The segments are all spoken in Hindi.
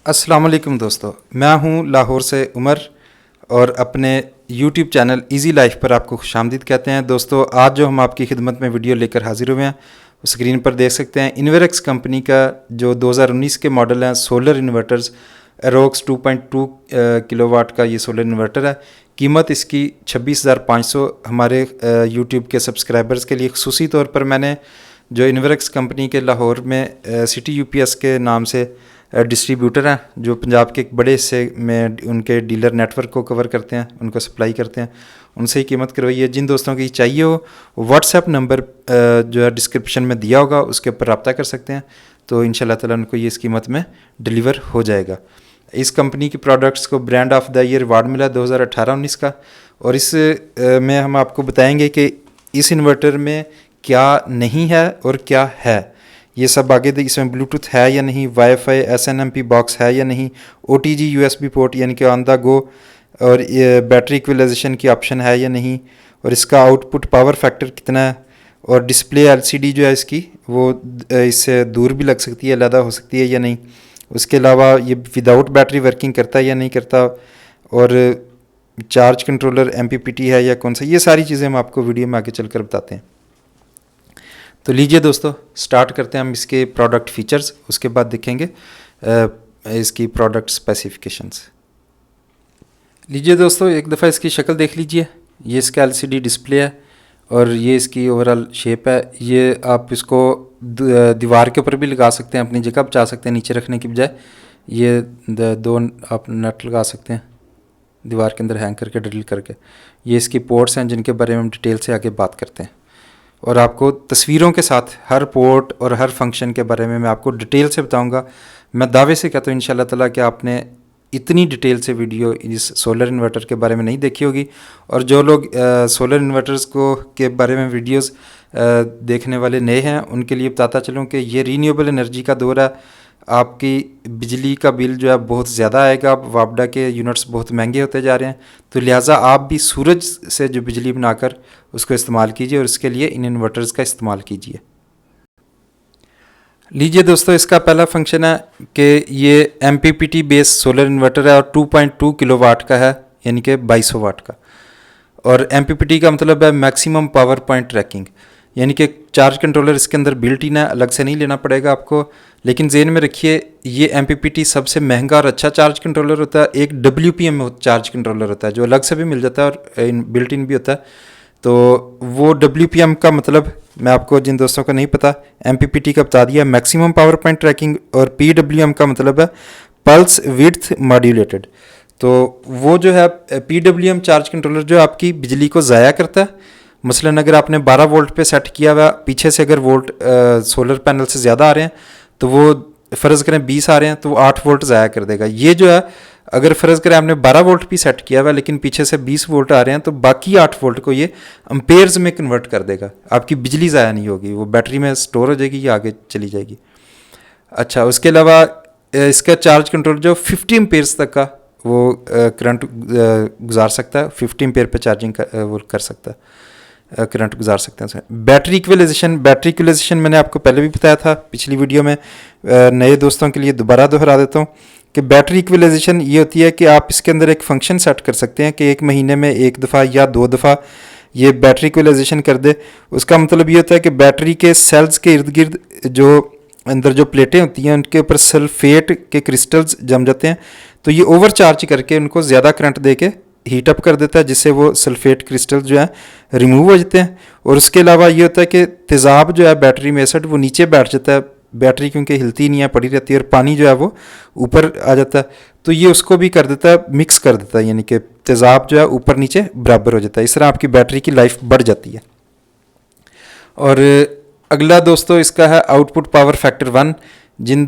अस्सलाम वालेकुम दोस्तों, मैं हूं लाहौर से उमर और अपने YouTube चैनल इजी लाइफ पर आपको खुशामदीद कहते हैं। दोस्तों, आज जो हम आपकी खिदमत में वीडियो लेकर हाजिर हुए हैं, स्क्रीन पर देख सकते हैं इन्वेरेक्स कंपनी का जो 2019 के मॉडल हैं सोलर इन्वर्टर्स एरोक्स 2.2 किलोवाट का ये सोलर इन्वर्टर है। कीमत इसकी 26,500 हमारे YouTube के सब्सक्राइबर्स के लिए खुसूसी तौर पर मैंने जो इन्वेरेक्स कंपनी के लाहौर में सिटी UPS के नाम से डिस्ट्रीब्यूटर हैं जो पंजाब के एक बड़े हिस्से में उनके डीलर नेटवर्क को कवर करते हैं, उनको सप्लाई करते हैं, उनसे ही कीमत करवाई है। जिन दोस्तों की चाहिए हो व्हाट्सएप नंबर जो है डिस्क्रिप्शन में दिया होगा उसके ऊपर रब्ता कर सकते हैं, तो इंशाल्लाह ताला उनको ये इस कीमत में डिलीवर हो जाएगा। इस कंपनी की प्रोडक्ट्स को brand of the year award मिला 2018-19 का, और इस में हम आपको बताएंगे कि इस इन्वर्टर में क्या नहीं है और क्या है, ये सब आगे इसमें ब्लूटूथ है या नहीं, वाईफाई SNMP बॉक्स है या नहीं, OTG USB पोर्ट यानी कि ऑन द गो, और ये बैटरी इक्वलाइजेशन की ऑप्शन है या नहीं, और इसका आउटपुट पावर फैक्टर कितना है, और डिस्प्ले LCD जो है इसकी वो इससे दूर भी लग सकती है, अलहदा हो सकती है या नहीं, उसके अलावा ये विदाउट बैटरी वर्किंग करता है या नहीं करता, और चार्ज कंट्रोलर MPPT है या कौन सा, ये सारी चीज़ें हम आपको वीडियो में आगे चलकर बताते हैं। तो लीजिए दोस्तों, स्टार्ट करते हैं हम इसके प्रोडक्ट फीचर्स, उसके बाद देखेंगे इसकी प्रोडक्ट स्पेसिफिकेशंस। लीजिए दोस्तों, एक दफ़ा इसकी शक्ल देख लीजिए। ये इसका LCD डिस्प्ले है और ये इसकी ओवरऑल शेप है। ये आप इसको दीवार के ऊपर भी लगा सकते हैं, अपनी जगह बचा सकते हैं नीचे रखने की बजाय। ये दो आप नट लगा सकते हैं दीवार के अंदर हैंग करके ड्रिल करके। ये इसकी पोर्ट्स हैं जिनके बारे में हम डिटेल से आगे बात करते हैं, और आपको तस्वीरों के साथ हर पोर्ट और हर फंक्शन के बारे में मैं आपको डिटेल से बताऊंगा। मैं दावे से कहता हूँ इंशाल्लाह ताला कि आपने इतनी डिटेल से वीडियो इस सोलर इन्वर्टर के बारे में नहीं देखी होगी, और जो लोग सोलर इन्वर्टर्स को के बारे में वीडियोस देखने वाले नए हैं उनके लिए बताता चलूँ कि ये रीन्यूएबल एनर्जी का दौर है। आपकी बिजली का बिल जो है बहुत ज़्यादा आएगा, अब वापडा के यूनिट्स बहुत महंगे होते जा रहे हैं, तो लिहाजा आप भी सूरज से जो बिजली बनाकर उसको इस्तेमाल कीजिए, और इसके लिए इन इन्वर्टर्स का इस्तेमाल कीजिए। लीजिए दोस्तों, इसका पहला फंक्शन है कि ये MPPT बेस्ड सोलर इन्वर्टर है और 2.2 किलोवाट का है, यानी कि 2200 वाट का। और MPPT का मतलब है मैक्सिमम पावर पॉइंट ट्रैकिंग, यानी कि चार्ज कंट्रोलर इसके अंदर बिल्ट इन है, अलग से नहीं लेना पड़ेगा आपको। लेकिन ज़हन में रखिए, ये MPPT सबसे महंगा और अच्छा चार्ज कंट्रोलर होता है। एक WPM चार्ज कंट्रोलर होता है जो अलग से भी मिल जाता है और बिल्ट इन भी होता है। तो वो WPM का मतलब मैं आपको, जिन दोस्तों को नहीं पता, MPPT का बता दिया, मैक्सिमम पावर पॉइंट ट्रैकिंग, और PWM का मतलब है पल्स विड्थ मॉड्यूलेटेड। तो वो जो है PWM चार्ज कंट्रोलर जो आपकी बिजली को ज़ाया करता है। मसलन अगर आपने 12 वोल्ट पे सेट किया हुआ, पीछे से अगर वोल्ट सोलर पैनल से ज़्यादा आ रहे हैं तो वो फ़र्ज़ करें 20 आ रहे हैं तो वो 8 वोल्ट ज़ाया कर देगा। ये जो है अगर फ़र्ज़ करें आपने 12 वोल्ट भी सेट किया हुआ लेकिन पीछे से 20 वोल्ट आ रहे हैं तो बाकी 8 वोल्ट को ये अम्पेयर्स में कन्वर्ट कर देगा। आपकी बिजली ज़ाया नहीं होगी, वो बैटरी में स्टोर हो जाएगी या आगे चली जाएगी। अच्छा, उसके अलावा इसका चार्ज कंट्रोल जो 50 एम्पेयर्स तक का वो करंट गुजार सकता है, 50 एम्पेयर पे चार्जिंग वो कर सकता है, करंट गुजार सकते हैं उसमें। बैटरी इक्वलाइजेशन मैंने आपको पहले भी बताया था पिछली वीडियो में, नए दोस्तों के लिए दोबारा दोहरा देता हूँ कि बैटरी इक्वलाइजेशन ये होती है कि आप इसके अंदर एक फंक्शन सेट कर सकते हैं कि एक महीने में एक दफ़ा या 2 दफ़ा ये बैटरी इक्वलाइजेशन कर दे। उसका मतलब ये होता है कि बैटरी के सेल्स के इर्द गिर्द जो अंदर जो प्लेटें होती हैं उनके ऊपर सल्फेट के क्रिस्टल्स जम जाते हैं, तो ये ओवर चार्ज करके उनको ज़्यादा करंट दे के हीट अप कर देता है, जिससे वो सल्फेट क्रिस्टल जो है रिमूव हो जाते हैं। और उसके अलावा ये होता है कि तेज़ाब जो है बैटरी में एसिड वो नीचे बैठ जाता है, बैटरी क्योंकि हिलती नहीं है, पड़ी रहती है, और पानी जो है वो ऊपर आ जाता है, तो ये उसको भी कर देता है, मिक्स कर देता है, यानी कि तेज़ाब जो है ऊपर नीचे बराबर हो जाता है। इस तरह आपकी बैटरी की लाइफ बढ़ जाती है। और अगला दोस्तों इसका है आउटपुट पावर फैक्टर 1। जिन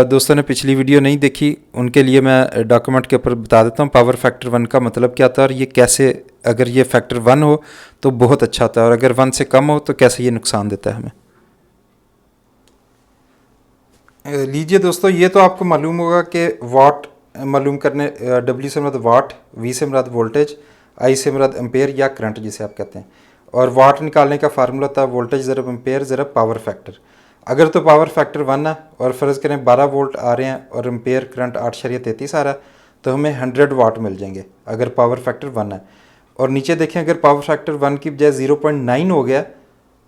दोस्तों ने पिछली वीडियो नहीं देखी उनके लिए मैं डॉक्यूमेंट के ऊपर बता देता हूँ पावर फैक्टर 1 का मतलब क्या होता है, और ये कैसे, अगर ये फैक्टर 1 हो तो बहुत अच्छा होता है, और अगर 1 से कम हो तो कैसे ये नुकसान देता है हमें। लीजिए दोस्तों, ये तो आपको मालूम होगा कि वाट मालूम करने, W से मरद वाट, V से मरद वोल्टेज, I से मरद एम्पेयर या करंट जिसे आप कहते हैं, और वाट निकालने का फार्मूला होता है वोल्टेज ज़रब एम्पेयर ज़रब पावर फैक्टर। अगर तो पावर फैक्टर 1 है और फ़र्ज़ करें 12 वोल्ट आ रहे हैं और एम्पेयर करंट 8.33 आ रहा है, तो हमें 100 वाट मिल जाएंगे अगर पावर फैक्टर 1 है। और नीचे देखें, अगर पावर फैक्टर 1 की बजाय 0.9 हो गया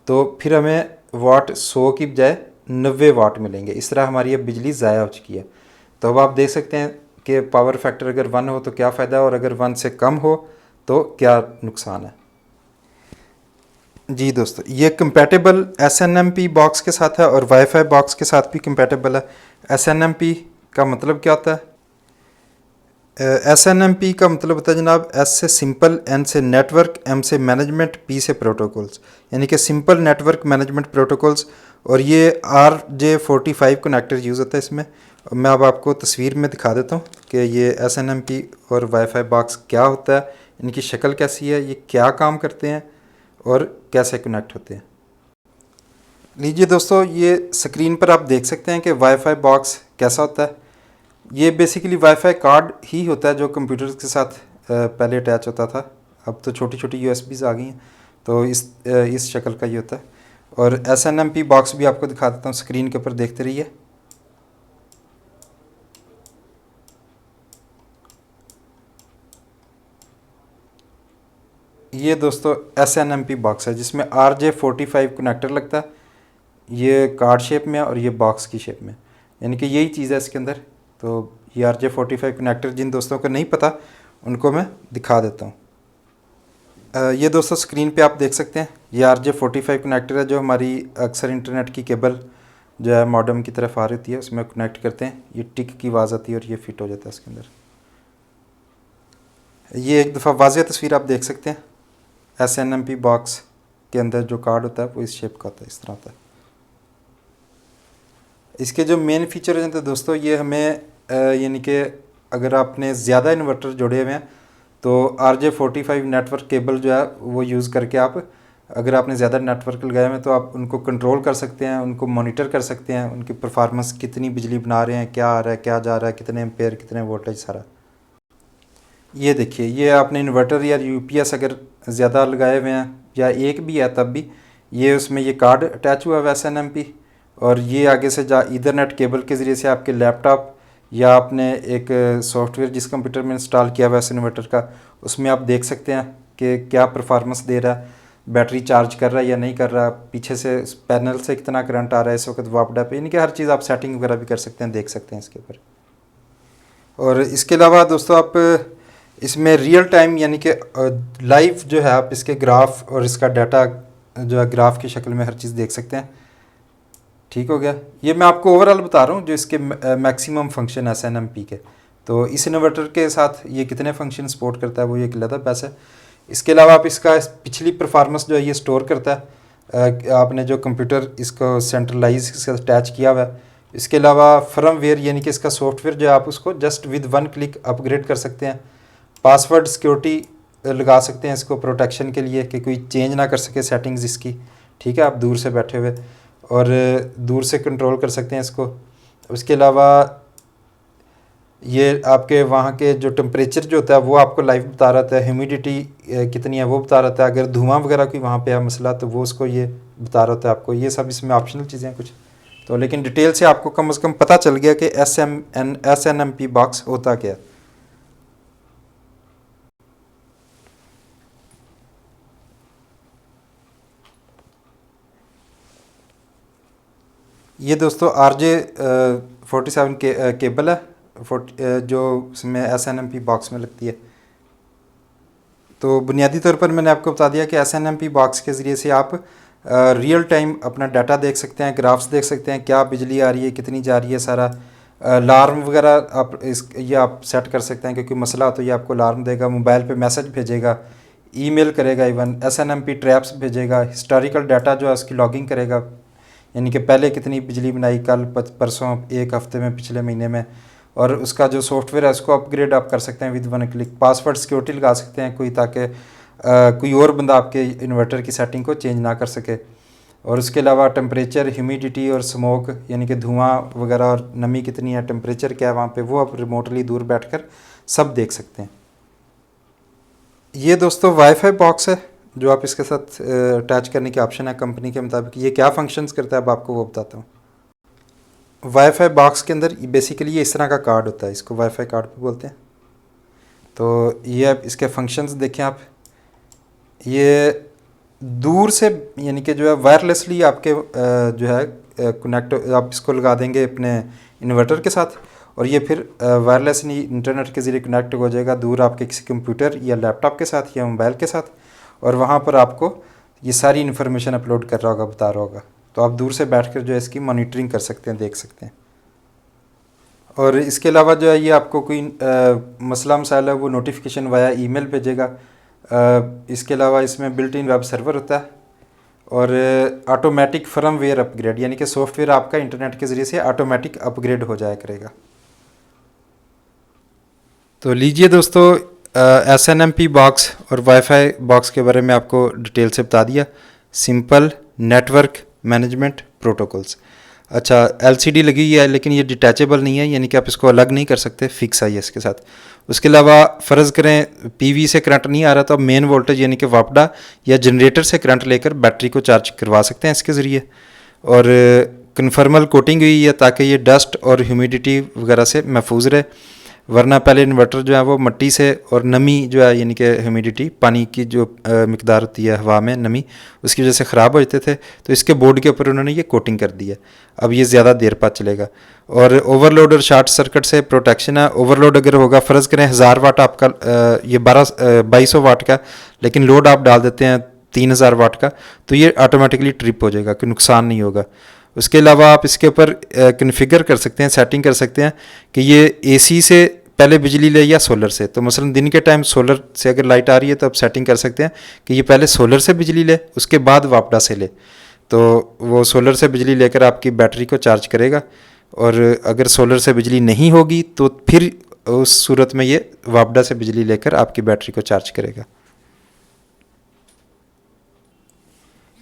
तो फिर हमें वाट 100 की बजाय 90 वाट मिलेंगे। इस तरह हमारी अब बिजली ज़ाया हो चुकी है। तो अब आप देख सकते हैं कि पावर फैक्टर अगर 1 हो तो क्या फ़ायदा है और अगर 1 से कम हो तो क्या नुकसान है। जी दोस्तों, ये कंपैटिबल SNMP बॉक्स के साथ है और वाईफाई बॉक्स के साथ भी कंपैटिबल है। SNMP का मतलब क्या होता है? SNMP का मतलब होता है जनाब, S से सिंपल, N से नेटवर्क, M से मैनेजमेंट, P से प्रोटोकॉल्स, यानी कि सिंपल नेटवर्क मैनेजमेंट प्रोटोकॉल्स। और ये RJ45 कनेक्टर यूज़ होता है इसमें। मैं अब आपको तस्वीर में दिखा देता हूँ कि ये SNMP और वाईफाई बॉक्स क्या होता है, इनकी शक्ल कैसी है, ये क्या काम करते हैं और कैसे कनेक्ट होते हैं। लीजिए दोस्तों, ये स्क्रीन पर आप देख सकते हैं कि वाईफाई बॉक्स कैसा होता है। ये बेसिकली वाईफाई कार्ड ही होता है जो कंप्यूटर के साथ पहले अटैच होता था। अब तो छोटी छोटी USBs आ गई हैं, तो इस शक्ल का ये होता है। और SNMP बॉक्स भी आपको दिखा देता हूँ, स्क्रीन के ऊपर देखते रहिए। ये दोस्तों SNMP बॉक्स है जिसमें RJ45 कनेक्टर लगता है। ये कार्ड शेप में है और ये बॉक्स की शेप में, यानी कि यही चीज़ है इसके अंदर। तो ये RJ45 कनेक्टर जिन दोस्तों को नहीं पता उनको मैं दिखा देता हूँ। ये दोस्तों स्क्रीन पे आप देख सकते हैं, ये RJ45 कनेक्टर है जो हमारी अक्सर इंटरनेट की केबल जो है मॉडेम की तरफ आ रही है उसमें कनेक्ट करते हैं। ये टिक की आवाज़ आती है और ये फिट हो जाता है इसके अंदर। ये एक दफ़ा वाज़ेह तस्वीर आप देख सकते हैं। SNMP बॉक्स के अंदर जो कार्ड होता है वो इस शेप का होता है, इस तरह होता है। इसके जो मेन फीचर हैं तो दोस्तों, ये हमें यानी कि अगर आपने ज़्यादा इन्वर्टर जोड़े हुए हैं तो RJ45 नेटवर्क केबल जो है वो यूज़ करके आप, अगर आपने ज़्यादा नेटवर्क लगाए हुए हैं तो आप उनको कंट्रोल कर सकते हैं, उनको मॉनिटर कर सकते हैं, उनकी परफॉर्मेंस कितनी बिजली बना रहे हैं, क्या आ रहा है, क्या जा रहा है, कितने एम्पेयर, कितने वोल्टेज, सारा। ये देखिए, ये आपने इन्वर्टर या UPS अगर ज़्यादा लगाए हुए हैं या एक भी है तब भी ये उसमें ये कार्ड अटैच हुआ है SNMP। और ये आगे से ईथरनेट केबल के ज़रिए से आपके लैपटॉप या आपने एक सॉफ्टवेयर जिस कंप्यूटर में इंस्टॉल किया हुआ है इस इन्वर्टर का, उसमें आप देख सकते हैं कि क्या परफॉर्मेंस दे रहा है, बैटरी चार्ज कर रहा है या नहीं कर रहा, पीछे से पैनल से कितना करंट आ रहा है इस वक्त वापडा पे, यानी कि हर चीज़ आप सेटिंग वगैरह भी कर सकते हैं, देख सकते हैं इसके ऊपर। और इसके अलावा दोस्तों, आप इसमें रियल टाइम यानी कि लाइव जो है आप इसके ग्राफ और इसका डाटा जो है ग्राफ की शक्ल में हर चीज़ देख सकते हैं। ठीक हो गया। ये मैं आपको ओवरऑल बता रहा हूँ जो इसके मैक्सिमम फंक्शन है SNMP के। तो इस इन्वर्टर के साथ ये कितने फंक्शन सपोर्ट करता है वो एक अलग पैसा है। इसके अलावा आप इसका पिछली परफॉर्मेंस जो है ये स्टोर करता है। आपने जो कंप्यूटर इसको सेंट्रलाइज अटैच किया हुआ है, इसके अलावा फर्मवेयर यानी कि इसका सॉफ्टवेयर जो है आप उसको जस्ट विद 1 क्लिक अपग्रेड कर सकते हैं। पासवर्ड सिक्योरिटी लगा सकते हैं इसको प्रोटेक्शन के लिए कि कोई चेंज ना कर सके सेटिंग्स इसकी। ठीक है, आप दूर से बैठे हुए और दूर से कंट्रोल कर सकते हैं इसको। उसके अलावा ये आपके वहाँ के जो टेम्परेचर जो होता है वो आपको लाइव बता रहा था, ह्यूमिडिटी कितनी है वो बता रहा था, अगर धुआं वगैरह कोई वहाँ पे है मसला तो वो उसको ये बता रहा था आपको। ये सब इसमें ऑप्शनल चीज़ें हैं कुछ तो, लेकिन डिटेल से आपको कम से कम पता चल गया कि SNMP बॉक्स होता क्या है। ये दोस्तों RJ47 केबल है जो उसमें SNMP बॉक्स में लगती है। तो बुनियादी तौर पर मैंने आपको बता दिया कि SNMP बॉक्स के ज़रिए से आप रियल टाइम अपना डाटा देख सकते हैं, ग्राफ्स देख सकते हैं, क्या बिजली आ रही है, कितनी जा रही है, सारा अलार्म वगैरह ये आप सेट कर सकते हैं कि कोई मसला हो तो ये आपको अलार्म देगा, मोबाइल पे मैसेज भेजेगा, ईमेल करेगा, इवन SNMP ट्रैप्स भेजेगा, हिस्टोरिकल डाटा जो है उसकी लॉगिंग करेगा, यानी कि पहले कितनी बिजली बनाई, कल, परसों, एक हफ़्ते में, पिछले महीने में। और उसका जो सॉफ्टवेयर है उसको अपग्रेड आप कर सकते हैं विद 1 क्लिक। पासवर्ड सिक्योरिटी लगा सकते हैं कोई, ताकि कोई और बंदा आपके इन्वर्टर की सेटिंग को चेंज ना कर सके। और उसके अलावा टेम्परेचर, ह्यूमिडिटी और स्मोक यानी कि धुआं वगैरह और नमी कितनी है, टेम्परेचर क्या है वहाँ पे, वो आप रिमोटली दूर बैठकर सब देख सकते हैं। ये दोस्तों वाईफाई बॉक्स है जो आप इसके साथ अटैच करने की ऑप्शन है कंपनी के मुताबिक, ये क्या फंक्शंस करता है अब आपको वो बताता हूँ। वाईफाई बॉक्स के अंदर बेसिकली ये इस तरह का कार्ड होता है, इसको वाईफाई कार्ड भी बोलते हैं। तो ये अब इसके फंक्शंस देखें आप, ये दूर से यानी कि जो है वायरलेसली आपके जो है कनेक्ट, आप इसको लगा देंगे अपने इन्वर्टर के साथ और ये फिर वायरलेसली इंटरनेट के ज़रिए कनेक्ट हो जाएगा दूर आपके किसी कंप्यूटर या लैपटॉप के साथ या मोबाइल के साथ, और वहाँ पर आपको ये सारी इन्फॉर्मेशन अपलोड कर रहा होगा, बता रहा होगा। तो आप दूर से बैठकर जो है इसकी मॉनिटरिंग कर सकते हैं, देख सकते हैं। और इसके अलावा जो है ये आपको कोई मसला मसाइल है वो नोटिफिकेशन वाया ईमेल भेजेगा। इसके अलावा इसमें बिल्ट इन वेब सर्वर होता है और ऑटोमेटिक फर्मवेयर अपग्रेड, यानी कि सॉफ्टवेयर आपका इंटरनेट के ज़रिए से ऑटोमेटिक अपग्रेड हो जाया करेगा। तो लीजिए दोस्तों, SNMP बॉक्स और वाईफाई बॉक्स के बारे में आपको डिटेल से बता दिया। Simple network management protocols. अच्छा, LCD लगी हुई है लेकिन ये डिटैचेबल नहीं है, यानी कि आप इसको अलग नहीं कर सकते, फिक्स है ये इसके साथ। उसके अलावा फ़र्ज़ करें PV से करंट नहीं आ रहा तो आप मेन वोल्टेज यानी कि वापडा या जनरेटर से करंट लेकर बैटरी को चार्ज करवा सकते हैं इसके ज़रिए। और कन्फर्मल कोटिंग हुई है ताकि ये डस्ट और ह्यूमिडिटी वगैरह से महफूज रहे, वरना पहले इन्वर्टर जो है वो मिट्टी से और नमी जो है यानी कि ह्यूमिडिटी, पानी की जो मिकदार होती है हवा में नमी, उसकी वजह से ख़राब हो जाते थे। तो इसके बोर्ड के ऊपर उन्होंने ये कोटिंग कर दी है, अब ये ज़्यादा देर बाद चलेगा। और ओवरलोड और शॉर्ट सर्किट से प्रोटेक्शन है। ओवरलोड अगर होगा, फ़र्ज़ करें 1000 वाट आपका ये 2200 वाट का, लेकिन लोड आप डाल देते हैं 3000 वाट का, तो ये ऑटोमेटिकली ट्रिप हो जाएगा, कोई नुकसान नहीं होगा। उसके अलावा आप इसके ऊपर कन्फिगर कर सकते हैं, सेटिंग कर सकते हैं कि ये AC से पहले बिजली ले या सोलर से। तो मसलन दिन के टाइम सोलर से अगर लाइट आ रही है तो आप सेटिंग कर सकते हैं कि ये पहले सोलर से बिजली ले, उसके बाद वापडा से ले। तो वो सोलर से बिजली लेकर आपकी बैटरी को चार्ज करेगा, और अगर सोलर से बिजली नहीं होगी तो फिर उस सूरत में ये वापडा से बिजली लेकर आपकी बैटरी को चार्ज करेगा।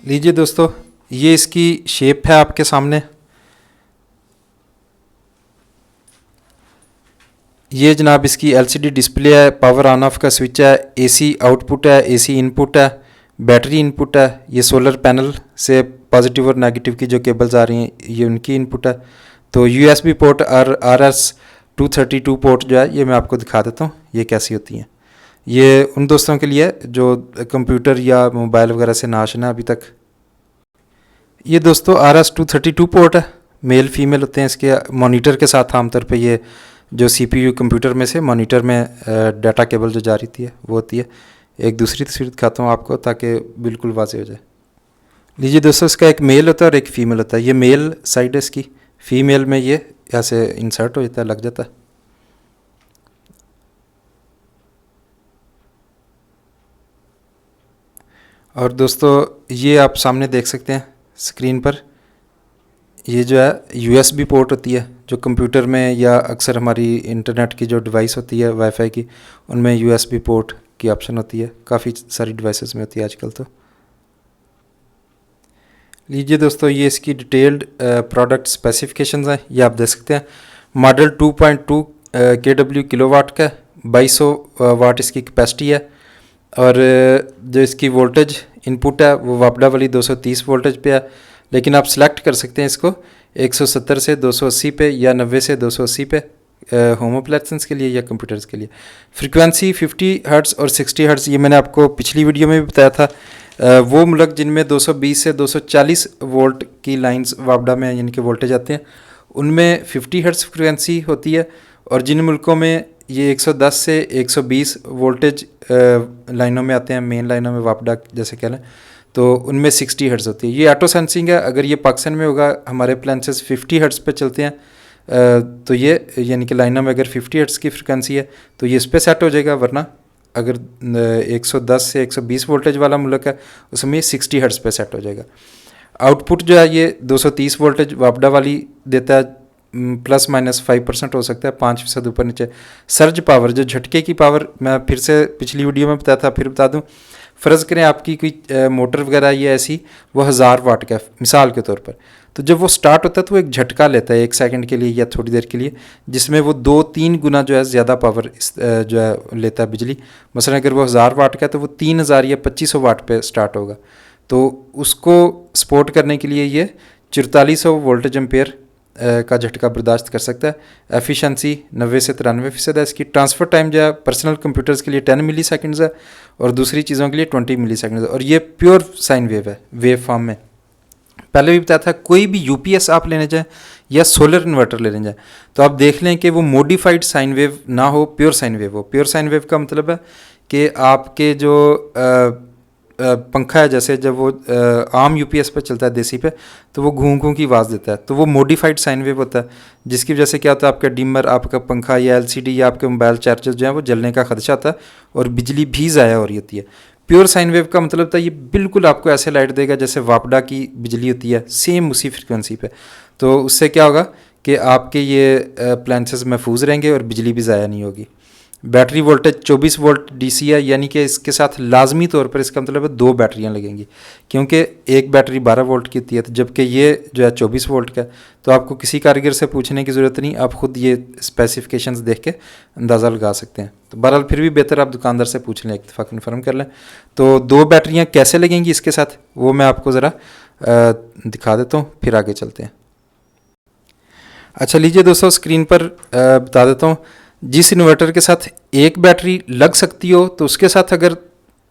लीजिए दोस्तों, ये इसकी शेप है आपके सामने। ये जनाब इसकी LCD डिस्प्ले है, पावर ऑन ऑफ का स्विच है, AC आउटपुट है, AC इनपुट है, बैटरी इनपुट है, ये सोलर पैनल से पॉजिटिव और नेगेटिव की जो केबल्स आ रही हैं ये उनकी इनपुट है। तो USB पोर्ट और RS-232 पोर्ट जो है ये मैं आपको दिखा देता हूँ ये कैसी होती हैं। ये उन दोस्तों के लिए जो कंप्यूटर या मोबाइल वगैरह से नाशना अभी तक। ये दोस्तों RS-232 पोर्ट है, मेल फीमेल होते हैं इसके। मॉनिटर के साथ आमतौर पे ये जो CPU कंप्यूटर में से मॉनिटर में डाटा केबल जो जा रही है वो होती है। एक दूसरी तस्वीर दिखाता हूँ आपको ताकि बिल्कुल वाज़ेह हो जाए। लीजिए दोस्तों, इसका एक मेल होता है और एक फ़ीमेल होता है। ये मेल साइड है इसकी, फ़ीमेल में ये ऐसे इंसर्ट हो जाता है, लग जाता है। और दोस्तों ये आप सामने देख सकते हैं स्क्रीन पर, ये जो है USB पोर्ट होती है जो कंप्यूटर में या अक्सर हमारी इंटरनेट की जो डिवाइस होती है वाईफाई की, उनमें USB पोर्ट की ऑप्शन होती है, काफ़ी सारी डिवाइसेस में होती है आजकल। तो लीजिए दोस्तों, ये इसकी डिटेल्ड प्रोडक्ट स्पेसिफिकेशंस हैं, ये आप देख सकते हैं। मॉडल 2.2 kW किलोवाट का, 2200 वाट इसकी कैपेसिटी है, और जो इसकी वोल्टेज इनपुट है वो वापडा वाली 230 वोल्टेज पे है, लेकिन आप सेलेक्ट कर सकते हैं इसको 170 से 280 पे या 90 से 280 पे होम अप्लायंसेस के लिए या कंप्यूटर्स के लिए। फ्रीक्वेंसी 50 हर्ट्ज़ और 60 हर्ट्ज़, ये मैंने आपको पिछली वीडियो में भी बताया था। वो मुल्क जिनमें 220 से 240 वोल्ट की लाइंस वापडा में यानी कि वोल्टेज आते हैं, उनमें 50 हर्ट्ज़ फ्रीक्वेंसी होती है, और जिन मुल्कों में ये 110 से 120 वोल्टेज लाइनों में आते हैं, मेन लाइनों में वापडा जैसे कह लें, तो उनमें 60 हर्ट्ज़ होती है। ये ऑटो सेंसिंग है, अगर ये पाकिस्तान में होगा, हमारे अप्लायंसेस 50 हर्ट्ज़ पे चलते हैं, तो ये यानी कि लाइनों में अगर 50 हर्ट्ज़ की फ्रिक्वेंसी है तो ये इस पर सेट हो जाएगा, वरना अगर 110 से 120 वोल्टेज वाला मुल्क है उसमें ये 60 हर्ट्ज़ पे सेट हो जाएगा। आउटपुट जो है ये 230 वोल्टेज वापडा वाली देता है, ±5% हो सकता है, 5% ऊपर नीचे। सर्ज पावर जो झटके की पावर, मैं फिर से पिछली वीडियो में बताया था, फिर बता दूं, फ़र्ज़ करें आपकी कोई मोटर वगैरह ये ऐसी वो 1000 वाट का है मिसाल के तौर पर, तो जब वो स्टार्ट होता है तो वो एक झटका लेता है 1 सेकंड के लिए या थोड़ी देर के लिए, जिसमें वो 2-3 गुना जो है ज़्यादा पावर जो है लेता है बिजली। मसलन अगर वो 1000 वाट का है तो वो 3000 या 2500 वाट पे स्टार्ट होगा। तो उसको सपोर्ट करने के लिए ये 4400 वोल्टेज एम्पेयर का झटका बर्दाश्त कर सकता है। एफिशिएंसी 90 से 93% है इसकी। ट्रांसफ़र टाइम जो है पर्सनल कंप्यूटर्स के लिए 10 मिली सेकेंड्स है और दूसरी चीज़ों के लिए 20 मिली सेकेंड्स है। और ये प्योर साइन वेव है, वेव फॉर्म में। पहले भी बताया था, कोई भी यूपीएस आप लेने जाएँ या सोलर इन्वर्टर लेने जाएँ तो आप देख लें कि वो मॉडिफाइड साइन वेव ना हो, प्योर साइन वेव हो। प्योर साइन वेव का मतलब है कि आपके जो पंखा है, जैसे जब वो आम यूपीएस पे चलता है देसी पे, तो वो घूं घूं की आवाज़ देता है, तो वो मॉडिफाइड साइन वेव होता है, जिसकी वजह से क्या होता है, आपका डिमर, आपका पंखा या एलसीडी या आपके मोबाइल चार्जर जो है वो जलने का खदशा होता है और बिजली भी ज़ाया हो रही होती है। प्योर साइन वेव का मतलब होता है ये बिल्कुल आपको ऐसे लाइट देगा जैसे वापडा की बिजली होती है, सेम उसी फ्रिक्वेंसी पे। तो उससे क्या होगा कि आपके ये अप्लायंसेस महफूज रहेंगे और बिजली भी ज़ाया नहीं होगी। बैटरी वोल्टेज 24 वोल्ट डीसी है, यानी कि इसके साथ लाजमी तौर पर इसका मतलब है 2 बैटरियां लगेंगी, क्योंकि एक बैटरी 12 वोल्ट की होती है, तो जबकि ये जो है 24 वोल्ट का। तो आपको किसी कारीगर से पूछने की ज़रूरत नहीं, आप ख़ुद ये स्पेसिफिकेशंस देख के अंदाज़ा लगा सकते हैं। तो बहरहाल फिर भी बेहतर आप दुकानदार से पूछ लें, एक दफ़ा कन्फर्म कर लें। तो 2 बैटरियाँ कैसे लगेंगी इसके साथ, वो मैं आपको ज़रा दिखा देता हूँ, फिर आगे चलते हैं। अच्छा लीजिए दोस्तों, स्क्रीन पर बता देता हूँ। जिस इन्वर्टर के साथ एक बैटरी लग सकती हो, तो उसके साथ अगर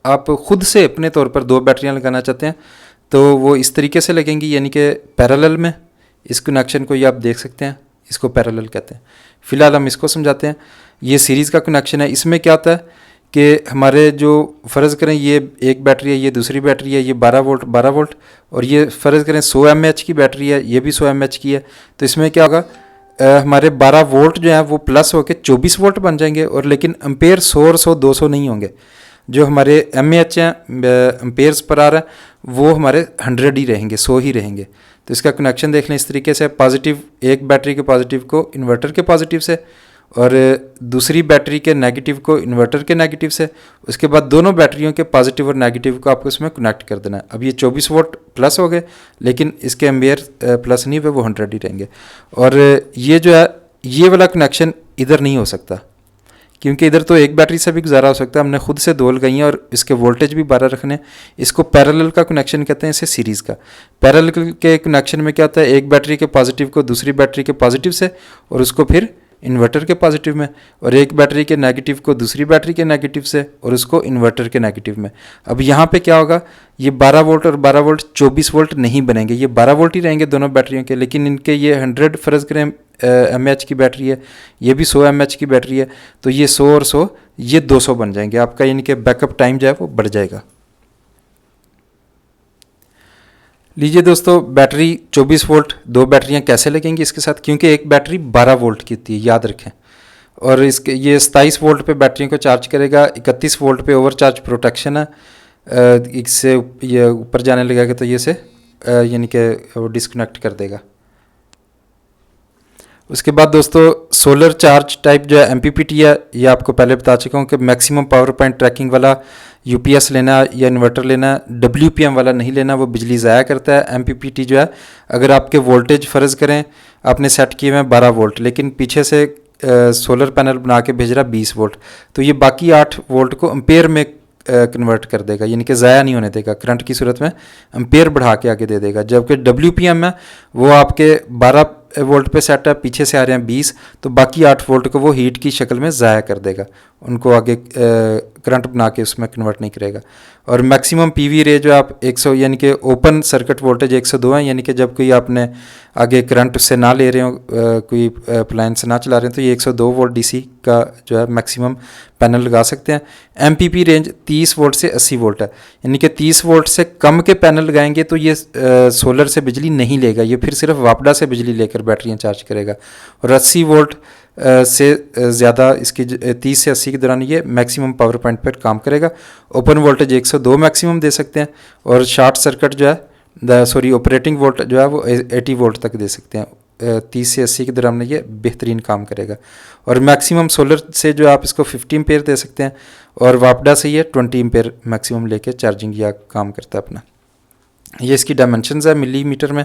आप ख़ुद से अपने तौर पर 2 बैटरियां लगाना चाहते हैं तो वो इस तरीके से लगेंगी, यानी कि पैरेलल में। इस कनेक्शन को ये आप देख सकते हैं, इसको पैरेलल कहते हैं। फ़िलहाल हम इसको समझाते हैं। ये सीरीज़ का कनेक्शन है। इसमें क्या होता है कि हमारे जो फ़र्ज़ करें ये एक बैटरी है, ये दूसरी बैटरी है, ये 12 वोल्ट, और ये फ़र्ज़ करें 100 mAh की बैटरी है, ये भी 100 mAh की है। तो इसमें क्या होगा, हमारे 12 वोल्ट जो है वो प्लस होकर 24 वोल्ट बन जाएंगे, और लेकिन एम्पेयर 100 और 100 200 नहीं होंगे। जो हमारे mAh हैं, एम्पेयर्स पर आ रहा है, वो हमारे 100 ही रहेंगे, 100 ही रहेंगे। तो इसका कनेक्शन देख लें इस तरीके से। पॉजिटिव, एक बैटरी के पॉजिटिव को इन्वर्टर के पॉजिटिव से, और दूसरी बैटरी के नेगेटिव को इन्वर्टर के नेगेटिव से। उसके बाद दोनों बैटरियों के पॉजिटिव और नेगेटिव को आपको इसमें कनेक्ट कर देना है। अब ये 24 वोल्ट प्लस हो गए, लेकिन इसके एम्पेयर प्लस नहीं हुए, वो 100 ही रहेंगे। और ये जो है, ये वाला कनेक्शन इधर नहीं हो सकता, क्योंकि इधर तो एक बैटरी से भी गुजारा हो सकता है। हमने खुद से 2 लगाई हैं और इसके वोल्टेज भी 12 रखने। इसको पैरेलल का कनेक्शन कहते हैं, इसे सीरीज़ का। पैरेलल के कनेक्शन में क्या होता है, एक बैटरी के पॉजिटिव को दूसरी बैटरी के पॉजिटिव से, और उसको फिर इन्वर्टर के पॉजिटिव में, और एक बैटरी के नेगेटिव को दूसरी बैटरी के नेगेटिव से, और उसको इन्वर्टर के नेगेटिव में। अब यहाँ पे क्या होगा, ये 12 वोल्ट और 12 वोल्ट 24 वोल्ट नहीं बनेंगे, ये 12 वोल्ट ही रहेंगे दोनों बैटरियों के। लेकिन इनके ये 100 फ़र्ज़ करें mAh की बैटरी है, ये भी 100 mAh की बैटरी है, तो ये 100 और 100 ये 200 बन जाएंगे आपका, यानी कि बैकअप टाइम जो है वो बढ़ जाएगा। लीजिए दोस्तों, बैटरी 24 वोल्ट 2 बैटरियां कैसे लगेंगी इसके साथ, क्योंकि एक बैटरी 12 वोल्ट की होती है, याद रखें। और इसके ये 27 वोल्ट पे बैटरियों को चार्ज करेगा, 31 वोल्ट पे ओवरचार्ज प्रोटेक्शन है। इससे ये ऊपर जाने लगेगा तो ये से यानी कि वो डिस्कनेक्ट कर देगा। उसके बाद दोस्तों, सोलर चार्ज टाइप जो है MPPT है, ये आपको पहले बता चुका हूँ कि मैक्सिमम पावर पॉइंट ट्रैकिंग वाला UPS लेना या इन्वर्टर लेना, WPM वाला नहीं लेना, वो बिजली ज़ाया करता है। MPPT जो है, अगर आपके वोल्टेज फ़र्ज़ करें आपने सेट किए हुए 12 वोल्ट, लेकिन पीछे से सोलर पैनल बना के भेज रहा 20 वोल्ट, तो ये बाकी 8 वोल्ट को एम्पेयर में कन्वर्ट कर देगा, यानी कि ज़ाया नहीं होने देगा। करंट की सूरत में एम्पेयर बढ़ा के आगे दे देगा। जबकि WPM है वो आपके 12 वोल्ट पे सेट है, पीछे से आ रहे हैं 20, तो बाकी 8 वोल्ट को वो हीट की शक्ल में ज़ाया कर देगा, उनको आगे करंट बना के उसमें कन्वर्ट नहीं करेगा। और मैक्सिमम PV रेंज जो आप 100, यानी कि ओपन सर्किट वोल्टेज 102 है, यानी कि जब कोई आपने आगे करंट उससे ना ले रहे हो, कोई अप्लायंस ना चला रहे हो, तो ये 102 वोल्ट DC का जो है मैक्सिमम पैनल लगा सकते हैं। MPP रेंज 30 वोल्ट से 80 वोल्ट है, यानी कि 30 वोल्ट से कम के पैनल लगाएंगे तो ये सोलर से बिजली नहीं लेगा, ये फिर सिर्फ वापडा से बिजली लेकर बैटरियाँ चार्ज करेगा। और 80 वोल्ट से ज़्यादा, इसकी 30 से 80 के दौरान ये मैक्सिमम पावर पॉइंट पर काम करेगा। ओपन वोल्टेज 102 मैक्सिमम दे सकते हैं, और शॉर्ट सर्किट जो है ऑपरेटिंग वोल्ट जो है वो 80 वोल्ट तक दे सकते हैं। 30 से 80 के दौरान ये बेहतरीन काम करेगा। और मैक्सिमम सोलर से जो आप इसको 50 एम्पेयर दे सकते हैं, और वापडा से ये 20 एम्पेयर मैक्सिमम लेके चार्जिंग या काम करता है अपना। ये इसकी डायमेंशंस है मिलीमीटर में,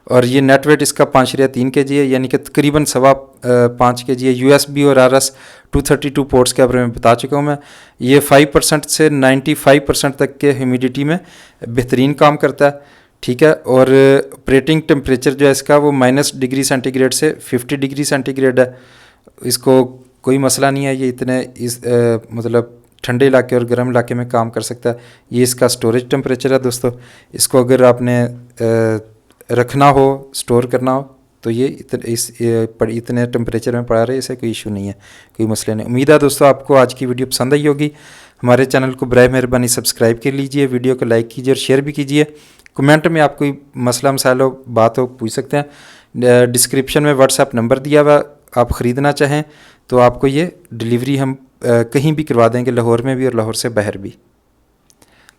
और ये नेट वेट इसका 5.3 kg है, यानी कि तकरीबन 5.25 kg है। USB और RS 232 पोर्ट्स के बारे में बता चुका हूँ मैं। ये 5% से 95% तक के ह्यूमिडिटी में बेहतरीन काम करता है, ठीक है। और ऑपरेटिंग टेम्परेचर जो है इसका वो -डिग्री सेंटीग्रेड से 50 डिग्री सेंटीग्रेड है। इसको कोई मसला नहीं है, ये इतने मतलब ठंडे इलाके और गर्म इलाके में काम कर सकता है। ये इसका स्टोरेज टेम्परेचर है दोस्तों। इसको अगर आपने रखना हो, स्टोर करना हो, तो ये इतने टेम्परेचर में पड़ा रहे, इसे कोई इशू नहीं है, कोई मसला नहीं। उम्मीद है दोस्तों आपको आज की वीडियो पसंद आई होगी। हमारे चैनल को बराए मेहरबानी सब्सक्राइब कर लीजिए, वीडियो को लाइक कीजिए और शेयर भी कीजिए। कमेंट में आप कोई मसला मसाइल हो, बात हो, पूछ सकते हैं। डिस्क्रिप्शन में व्हाट्सएप नंबर दिया हुआ, आप ख़रीदना चाहें तो आपको ये डिलीवरी हम कहीं भी करवा देंगे, लाहौर में भी और लाहौर से बाहर भी।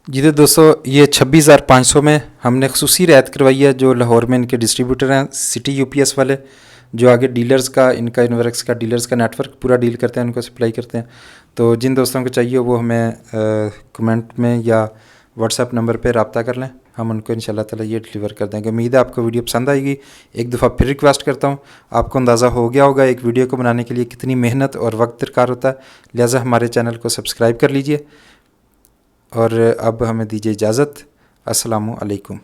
जी तो दोस्तों ये 26,500 में हमने खसूसी रियायत करवाई है। जो लाहौर में इनके डिस्ट्रीब्यूटर हैं सिटी UPS वाले, जो आगे डीलर्स का, इनका इनवर्क्स का डीलर्स का नेटवर्क पूरा डील करते हैं, उनको सप्लाई करते हैं। तो जिन दोस्तों को चाहिए वो हमें कमेंट में या व्हाट्सएप नंबर पर रब्ता कर लें, हम उनको इंशाल्लाह ताला ये डिलीवर कर देंगे। उम्मीद है आपको वीडियो पसंद आएगी। एक दफ़ा फिर रिक्वेस्ट करता हूँ, आपको अंदाज़ा हो गया होगा एक वीडियो को बनाने के लिए कितनी मेहनत और वक्त दरकार होता है। लिहाजा हमारे चैनल को सब्सक्राइब कर लीजिए और अब हमें दीजिए इजाज़त। अस्सलामु अलैकुम।